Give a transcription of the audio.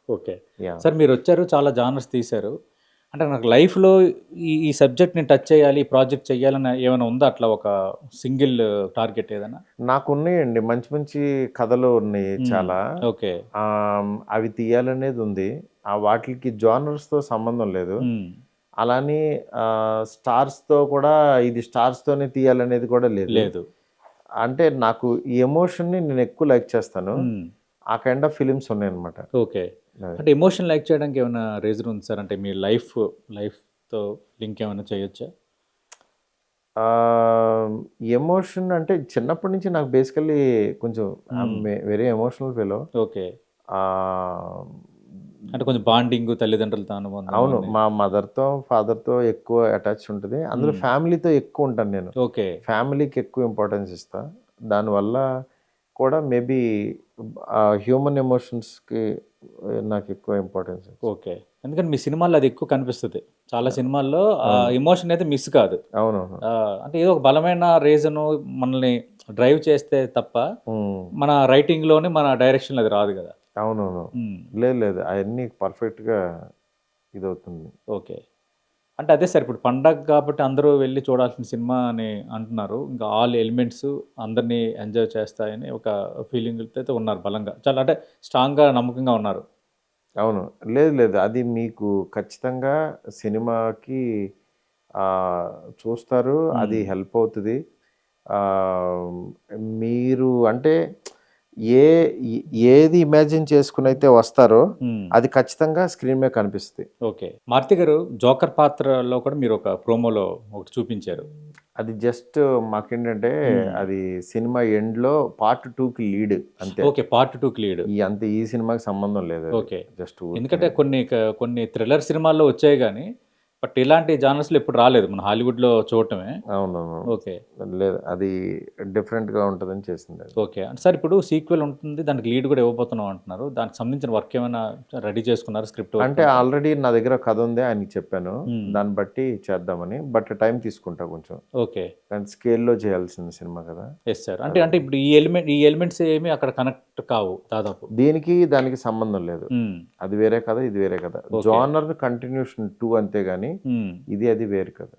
Okay. Yeah! Sir మీరొచ్చారు, చాలా genres తీశారు. అంటే నాకు లైఫ్‌లో ఈ సబ్జెక్ట్‌ని టచ్ చేయాలి, ఈ ప్రాజెక్ట్ చేయాలని ఏమైనా ఉందా అట్లా ఒక సింగిల్ టార్గెట్ ఏదైనా? నాకున్నాయండి. మంచి మంచి కథలు ఉన్నాయి హ్మ్. చాలా. ఓకే. అవి తీయాలనేదుంది. వాటిలికి జానర్స్‌తో సంబంధం లేదు. హ్మ్. అలాని స్టార్స్‌తో కూడా ఇది స్టార్స్‌తోనే తీయాలనేది కూడా లేదు. లేదు. అంటే నాకు ఈ ఎమోషన్‌ని నేనెక్కువ లైక్ చేస్తాను. హ్మ్. ఆ కైండ్ ఆఫ్ ఫిల్మ్స్ ఉన్నాయన్నమాట. ఓకే. అది. అంటే ఎమోషన్ లైక్ చేయడానికి ఏమైనా రీజన్ ఉంది సార్? అంటే మీ లైఫ్‌తో లింక్ ఏమైనా చేయొచ్చా? ఆహ్, ఎమోషన్ అంటే చిన్నప్పటి నుంచి నాకు బేసికల్లీ కొంచెం ఐయామ్ హ్మ్. Very emotional fellow. ఓకే. ఆహ్, అంటే కొంచెం బాండింగు, తల్లిదండ్రులతో అనుబంధం అవును. అవన్నీ. మా మదర్‌తో, ఫాదర్‌తో ఎక్కువ అటాచ్ ఉంటది. అందులో హ్మ్. ఫ్యామిలీతో ఎక్కువుంటాను నేను. ఓకే. ఫ్యామిలీకి ఎక్కువ ఇంపార్టెన్స్ ఇస్తా. దానివల్ల కూడా మేబీ హ్యూమన్ ఎమోషన్స్‌కి నాకెక్కువ ఇంపార్టెన్స్ ఇస్తా. ఓకే. ఎందుకంటే మీ సినిమాల్లో అది ఎక్కువ కనిపిస్తది. చాలా సినిమాల్లో ఆ అవును. ఎమోషన్ అయితే మిస్ కాదు. అవునవును. అంటే ఏదో ఒక బలమైన రీజను మనల్ని డ్రైవ్ చేస్తే తప్ప, హ్మ్. మన రైటింగ్‌లోని, మన డైరెక్షన్‌లో అది రాదు గదా! అవునవును. హ్మ్. లేదు లేదు. అయన్నీ పర్ఫెక్ట్‌గా ఇదవుతుంది. ఓకే. అంటే అదే సార్ ఇప్పుడు పండగ కాబట్టి అందరూ వెళ్లి చూడాల్సిన సినిమా అని అంటున్నారు. ఇంకా ఆల్ ఎలిమెంట్స్ అందరిని ఎంజాయ్ చేస్తాయని ఒక ఫీలింగ్‌తో అయితే ఉన్నారు బలంగా. చాలా అంటే స్ట్రాంగ్‌గా నమ్మకంగా ఉన్నారు. అవును. లేదు లేదు. అది మీకు ఖచ్చితంగా సినిమాకి ఆహ్, చూస్తారు. అది హ్మ్. హెల్ప్ అవుతది. ఆహ్, మీరు అంటే ఏ ఏది ఇమాజిన్ చేసుకొనైతే వస్తారో, హ్మ్. అది ఖచ్చితంగా స్క్రీన్ మీద కనిపిస్తది. ఓకే. 'మారుతి' గారు 'జోకర్' పాత్రలో కూడా మీరు ఒక ప్రోమోలో ఒకటి చూపించారు. అది జస్ట్ మాకేంటంటే, హ్మ్. అది సినిమా ఎండ్‌లో పార్ట్ 2కి లీడ్ అంతే. ఓకే. పార్ట్ 2కి లీడ్. ఈ సినిమాకి సంబంధం లేదది. ఓకే. జస్ట్ ఎందుకంటే ఊరికనే. కొన్ని థ్రిల్లర్ సినిమాల్లో వచ్చాయి గానీ, బట్ ఇలాంటి జానర్స్‌లో ఎప్పుడు రాలేదు. మన హాలీవుడ్‌లో చూడటమే. అవునవును. ఓకే. లేదు. అది డిఫరెంట్‌గా ఉంటదని చేసిందది. ఓకే. అంటే సార్ ఇప్పుడు సీక్వెల్ ఉంటుంది. దానికి లీడ్ గూడా ఇవ్వబోతున్నాం అంటున్నారు. దానికి సంబంధించిన వర్క్ ఏమైనా రెడీ చేసుకున్నారా? స్క్రిప్ట్ వర్క్ అంటే అంతా? ఆల్రెడీ నా దగ్గర కథ ఉంది. ఆయనకి చెప్పాను. హ్మ్. దాన్ని బట్టి చేద్దామని. బట్ టైం తీసుకుంటా కొంచెం. ఓకే. కానీ స్కేల్‌లో చేయాల్సిన సినిమా కదా! Yes sir. అంటే అదే. అంటే ఇప్పుడు ఈ ఎలిమెంట్స్ ఏమి అక్కడ కనెక్ట్ కావు దాదాపు. దీనికి దానికి సంబంధం లేదు. హ్మ్. అది వేరే కథ, ఇది వేరే కథ. ఓకే. జోనర్ కంటిన్యూషన్ 2 అంతే గాని, హ్మ్. ఇది అది వేరు కథ.